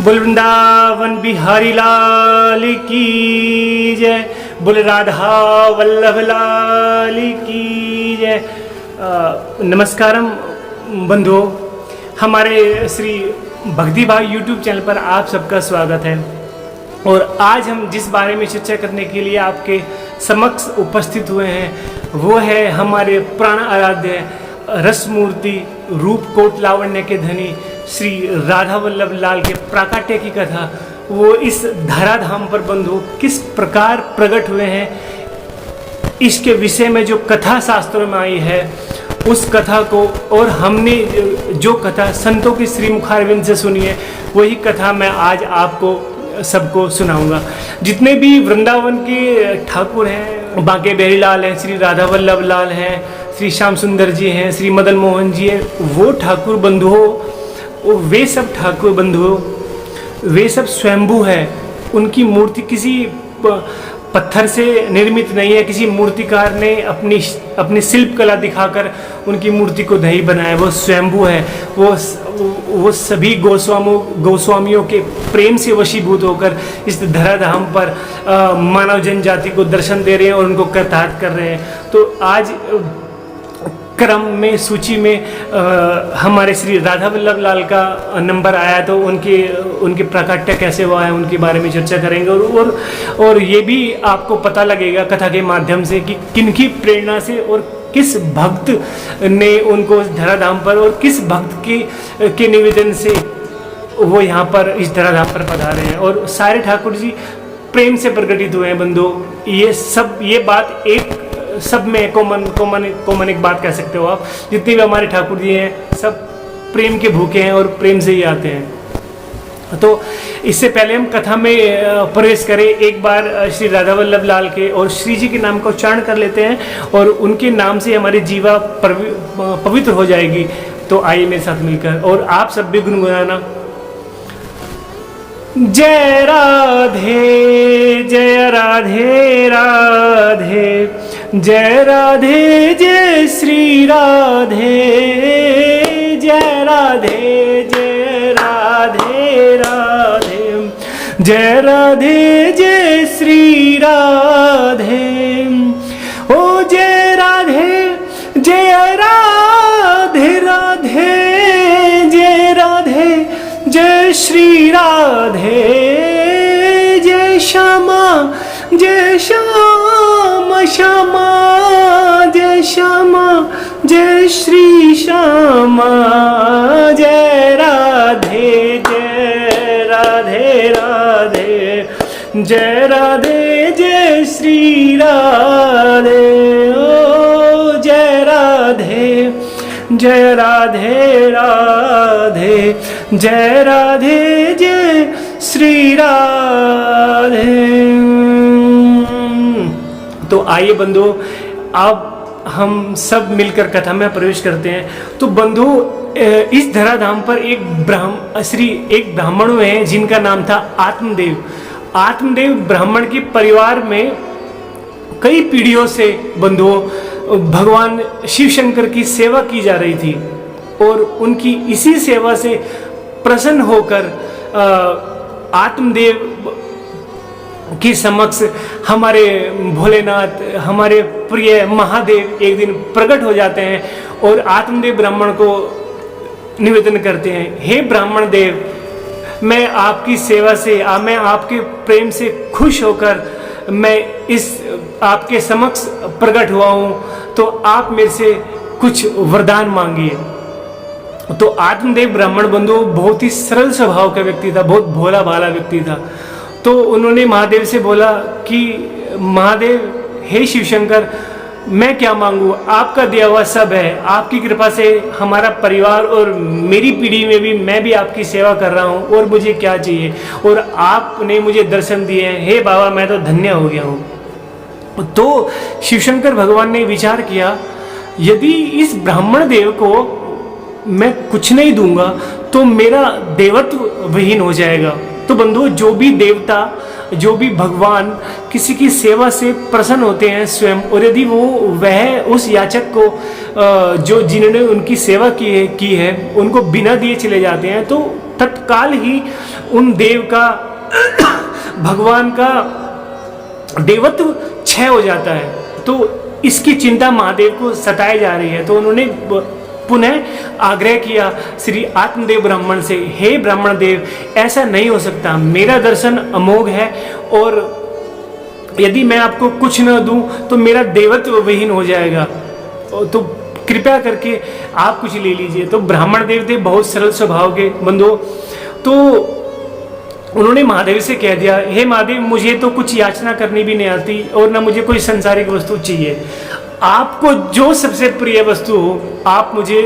बोल वृंदावन बिहारी लाल की जय, बोल राधा वल्लभ लाल की जय। नमस्कारम बंधुओं, हमारे श्री भक्ति भाग यूट्यूब चैनल पर आप सबका स्वागत है। और आज हम जिस बारे में चर्चा करने के लिए आपके समक्ष उपस्थित हुए हैं वो है हमारे प्राण आराध्य रसमूर्ति रूप कोट लावण्य के धनी श्री राधा वल्लभ लाल के प्राकट्य की कथा। वो इस धराधाम पर बंधु किस प्रकार प्रकट हुए हैं, इसके विषय में जो कथा शास्त्रों में आई है उस कथा को, और हमने जो कथा संतों की श्रीमुखारविंद से सुनी है वही कथा मैं आज आपको सबको सुनाऊंगा। जितने भी वृंदावन के ठाकुर हैं, बांके बिहारी लाल हैं, श्री राधा वल्लभ लाल हैं, श्री श्याम सुंदर जी हैं, श्री मदन मोहन जी हैं, वो ठाकुर बंधुओं, वे सब ठाकुर बंधुओं, वे सब स्वयंभू है। उनकी मूर्ति किसी पत्थर से निर्मित नहीं है, किसी मूर्तिकार ने अपनी शिल्प कला दिखाकर उनकी मूर्ति को नहीं बनाया। वो स्वयंभू है। वो सभी गोस्वामियों के प्रेम से वशीभूत होकर इस धराधाम पर मानव जनजाति को दर्शन दे रहे हैं और उनको कृतार्थ कर रहे हैं। तो आज क्रम में सूची में हमारे श्री राधा वल्लभ लाल का नंबर आया, तो उनके प्राकट्य कैसे हुआ है उनके बारे में चर्चा करेंगे। और ये भी आपको पता लगेगा कथा के माध्यम से कि किनकी प्रेरणा से और किस भक्त ने उनको धराधाम पर और किस भक्त के निवेदन से वो यहाँ पर इस धराधाम पर पधारे हैं। और सारे ठाकुर जी प्रेम से प्रकटित हुए हैं बंधु। ये बात एक सब में कॉमन एक बात कह सकते हो आप। जितने भी हमारे ठाकुर जी हैं सब प्रेम के भूखे हैं और प्रेम से ही आते हैं। तो इससे पहले हम कथा में प्रवेश करें, एक बार श्री राधा वल्लभ लाल के और श्री जी के नाम का उच्चारण कर लेते हैं और उनके नाम से हमारी जीवा पवित्र हो जाएगी। तो आइए मेरे साथ मिलकर, और आप सब भी गुनगुनाना। जय राधे जय राधे राधे, जय राधे जय श्री राधे, जय राधे जय राधे राधे, जय राधे जय श्री राधे। ओ जय राधे जय राधे राधे, जय राधे जय श्री राधे, जय श्यामा जय श्याम श्यामा, जय श्यामा जय श्री श्यामा, जय राधे राधे, जय राधे जय श्री राधे। ओ जय राधे राधे, जय राधे जय श्री राधे। तो आइए बंधु, अब हम सब मिलकर कथा में प्रवेश करते हैं। तो बंधु, इस धराधाम पर एक ब्राह्मण हुए हैं जिनका नाम था आत्मदेव ब्राह्मण के परिवार में कई पीढ़ियों से बंधुओं भगवान शिव शंकर की सेवा की जा रही थी, और उनकी इसी सेवा से प्रसन्न होकर आत्मदेव के समक्ष हमारे भोलेनाथ, हमारे प्रिय महादेव एक दिन प्रकट हो जाते हैं और आत्मदेव ब्राह्मण को निवेदन करते हैं, हे ब्राह्मण देव, मैं आपकी सेवा से, मैं आपके प्रेम से खुश होकर मैं इस आपके समक्ष प्रकट हुआ हूँ, तो आप मेरे से कुछ वरदान मांगिए। तो आत्मदेव ब्राह्मण बंधु बहुत ही सरल स्वभाव का व्यक्ति था, बहुत भोला भाला व्यक्ति था। तो उन्होंने महादेव से बोला कि महादेव, हे शिव शंकर, मैं क्या मांगू, आपका दिया हुआ सब है, आपकी कृपा से हमारा परिवार और मेरी पीढ़ी में भी मैं भी आपकी सेवा कर रहा हूँ, और मुझे क्या चाहिए, और आपने मुझे दर्शन दिए हैं, हे बाबा मैं तो धन्य हो गया हूँ। तो शिवशंकर भगवान ने विचार किया, यदि इस ब्राह्मण देव को मैं कुछ नहीं दूंगा तो मेरा देवत्व विहीन हो जाएगा। तो बंधु, जो भी देवता, जो भी भगवान किसी की सेवा से प्रसन्न होते हैं स्वयं, और यदि वह उस याचक को जिन्होंने उनकी सेवा की है उनको बिना दिए चले जाते हैं, तो तत्काल ही उन देव का भगवान का देवत्व क्षय हो जाता है। तो इसकी चिंता महादेव को सताई जा रही है। तो उन्होंने पुनः आग्रह किया श्री आत्मदेव ब्राह्मण से, हे ब्राह्मण देव, ऐसा नहीं हो सकता, मेरा दर्शन अमोघ है और यदि मैं आपको कुछ न दूं तो मेरा देवत्व विहीन हो जाएगा, तो कृपया करके आप कुछ ले लीजिए। तो ब्राह्मण देव थे बहुत सरल स्वभाव के बंधुओं, तो उन्होंने महादेव से कह दिया, हे महादेव, मुझे तो कुछ याचना करनी भी नहीं आती और ना मुझे कोई संसारिक वस्तु चाहिए, आपको जो सबसे प्रिय वस्तु हो आप मुझे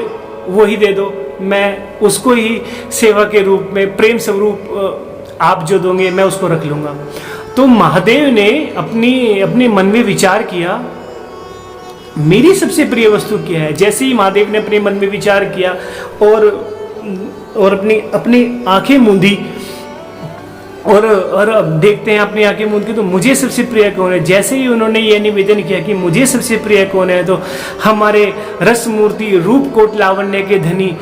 वो ही दे दो, मैं उसको ही सेवा के रूप में प्रेम स्वरूप आप जो दोगे मैं उसको रख लूँगा। तो महादेव ने अपने मन में विचार किया, मेरी सबसे प्रिय वस्तु क्या है। जैसे ही महादेव ने अपने मन में विचार किया और अपनी आंखें मूंदी और अब देखते हैं अपनी आंखें मूंद के, तो मुझे सबसे प्रिय कौन है। जैसे ही उन्होंने ये निवेदन किया कि मुझे सबसे प्रिय कौन है, तो हमारे रस मूर्ति रूप कोट लावण्य के धनी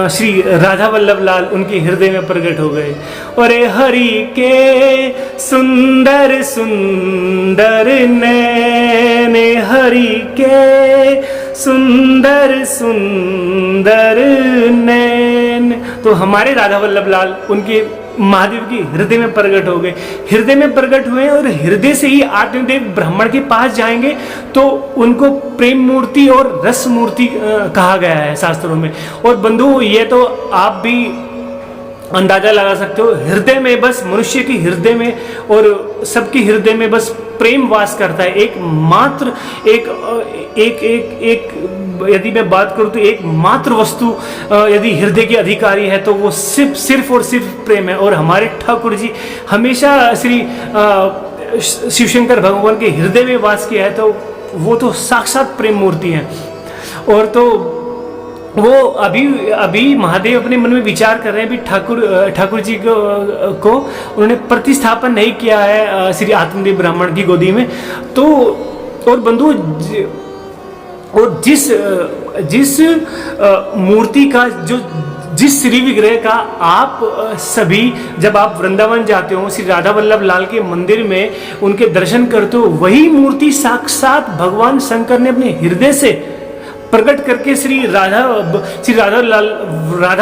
श्री राधा वल्लभ लाल उनके हृदय में प्रकट हो गए। और हरि के सुंदर सुंदर नैन, हरि के सुंदर सुंदर नैन, तो हमारे राधा वल्लभ लाल उनके महादेव के हृदय में प्रकट हो गए। हृदय में प्रकट हुए और हृदय से ही आत्मदेव ब्राह्मण के पास जाएंगे तो उनको प्रेम मूर्ति और रस मूर्ति कहा गया है शास्त्रों में। और बंधु, ये तो आप भी अंदाजा लगा सकते हो, हृदय में बस मनुष्य के हृदय में और सबके हृदय में बस प्रेम वास करता है। एकमात्र एक यदि मैं बात करूं तो एकमात्र वस्तु यदि हृदय के अधिकारी है तो वो सिर्फ और सिर्फ प्रेम है। और हमारे ठाकुर जी हमेशा श्री शिवशंकर भगवान के हृदय में वास किया है, तो वो तो साक्षात प्रेम मूर्ति है। और तो वो अभी महादेव अपने मन में विचार कर रहे हैं, भी ठाकुर जी को उन्होंने प्रतिस्थापन नहीं किया है श्री आत्मदेव ब्राह्मण की गोदी में। तो और बंधु, और जिस मूर्ति का जिस श्री विग्रह का आप सभी जब आप वृंदावन जाते हो श्री राधा वल्लभ लाल के मंदिर में उनके दर्शन करते हो, वही मूर्ति साक्षात भगवान शंकर ने अपने हृदय से प्रकट करके श्री राधा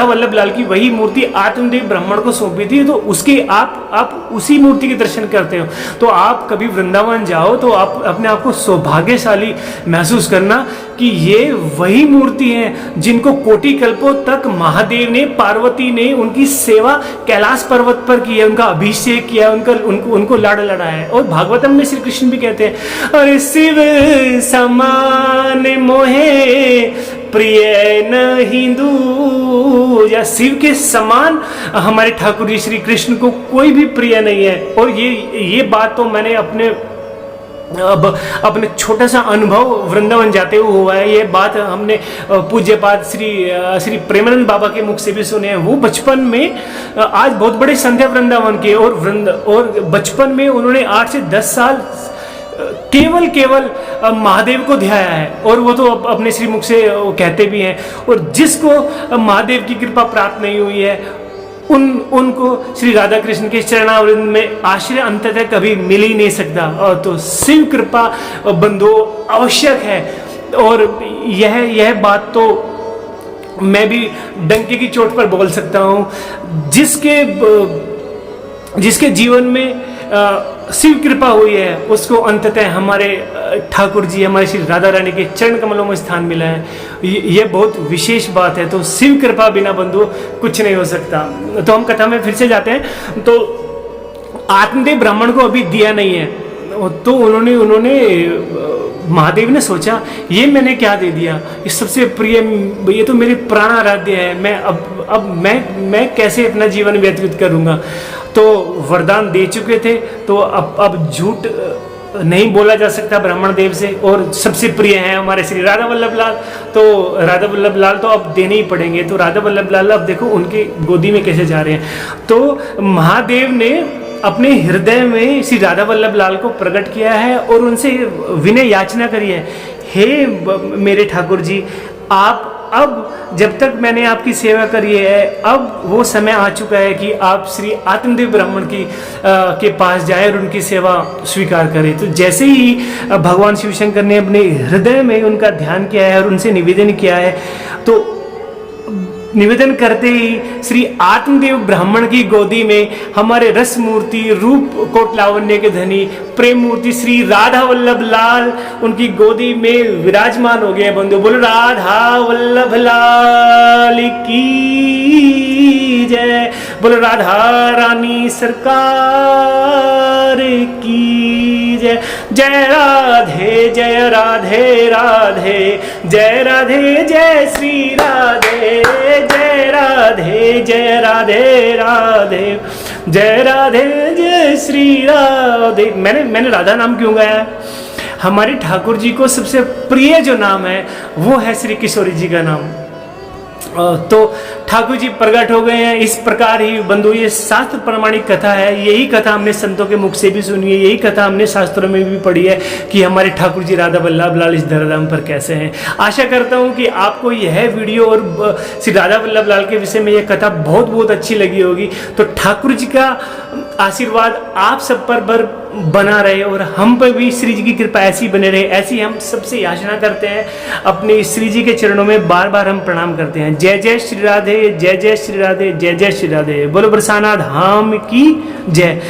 वल्लभ लाल की वही मूर्ति आत्मदेव ब्राह्मण को सौंपी थी। तो उसके आप उसी मूर्ति के दर्शन करते हो। तो आप कभी वृंदावन जाओ तो आप अपने आप को सौभाग्यशाली महसूस करना कि ये वही मूर्ति हैं जिनको कोटि कल्पों तक महादेव ने, पार्वती ने उनकी सेवा कैलाश पर्वत पर की है, उनका अभिषेक किया, उनको लाड़ लड़ा है। और भागवतम में श्री कृष्ण भी कहते हैं, अरे शिव समान मोहे प्रिय नहीं दूजा, या शिव के समान हमारे ठाकुर जी श्री कृष्ण को कोई भी प्रिय नहीं है। और ये बात तो मैंने अपने छोटा सा अनुभव वृंदावन जाते हुए हुआ है। ये बात हमने पूज्यपाद श्री प्रेमानंद बाबा के मुख से भी सुने हैं। वो बचपन में आज बहुत बड़े संध्या वृंदावन के और बचपन में उन्होंने 8 से 10 साल केवल महादेव को ध्याया है। और वो तो अपने श्री मुख से कहते भी हैं। और जिसको महादेव की कृपा प्राप्त नहीं हुई है उनको श्री राधा कृष्ण के चरणावृंद में आश्रय अंततः कभी मिल ही नहीं सकता। और तो शिव कृपा बंधु आवश्यक है। और यह बात तो मैं भी डंके की चोट पर बोल सकता हूँ, जिसके जीवन में शिव कृपा हुई है उसको अंततः हमारे ठाकुर जी, हमारे श्री राधा रानी के चरण कमलों में स्थान मिला है। ये बहुत विशेष बात है। तो शिव कृपा बिना बंधु कुछ नहीं हो सकता। तो हम कथा में फिर से जाते हैं। तो आत्मदेव ब्राह्मण को अभी दिया नहीं है, तो उन्होंने महादेव ने सोचा ये मैंने क्या दे दिया, ये सबसे प्रिय, ये तो मेरे प्राण आराध्य है, मैं कैसे अपना जीवन व्यतीत करूंगा। तो वरदान दे चुके थे, तो अब झूठ नहीं बोला जा सकता ब्राह्मण देव से। और सबसे प्रिय हैं हमारे श्री राधा वल्लभ लाल, तो राधा वल्लभ लाल तो अब देने ही पड़ेंगे। तो राधा वल्लभ लाल अब देखो उनके गोदी में कैसे जा रहे हैं। तो महादेव ने अपने हृदय में श्री राधा वल्लभ लाल को प्रकट किया है और उनसे विनय याचना करी है, हे मेरे ठाकुर जी, आप अब जब तक मैंने आपकी सेवा करी है, अब वो समय आ चुका है कि आप श्री आत्मदेव ब्राह्मण की के पास जाए और उनकी सेवा स्वीकार करें। तो जैसे ही भगवान शिव शंकर ने अपने हृदय में उनका ध्यान किया है और उनसे निवेदन किया है, तो निवेदन करते ही श्री आत्मदेव ब्राह्मण की गोदी में हमारे रस मूर्ति, रूप कोट लावण्य के धनी, प्रेम मूर्ति श्री राधा वल्लभ लाल उनकी गोदी में विराजमान हो गए। बंधु बोलो राधा वल्लभ लाल की जय, बोलो राधा रानी सरकार की जय। जय राधे जय राधे राधे, जय राधे जय श्री राधे, जय राधे जय राधे राधे, जय राधे जय श्री राधे। मैंने राधा नाम क्यों गाया है? हमारे ठाकुर जी को सबसे प्रिय जो नाम है वो है श्री किशोरी जी का नाम। तो ठाकुर जी प्रकट हो गए हैं। इस प्रकार ही बंधु ये शास्त्र प्रमाणिक कथा है। यही कथा हमने संतों के मुख से भी सुनी है, यही कथा हमने शास्त्रों में भी पढ़ी है कि हमारे ठाकुर जी राधा वल्लभ लाल इस धराधाम पर कैसे हैं। आशा करता हूँ कि आपको यह वीडियो और श्री राधा वल्लभ लाल के विषय में यह कथा बहुत बहुत अच्छी लगी होगी। तो ठाकुर जी का आशीर्वाद आप सब पर बना रहे और हम पर भी श्री जी की कृपा ऐसी बने रहे, ऐसी हम सबसे याचना करते हैं। अपने श्री जी के चरणों में बार बार हम प्रणाम करते हैं। जय जय श्री राधे, जय जय श्री राधे, जय जय श्री राधे। बोलो बरसाना धाम की जय।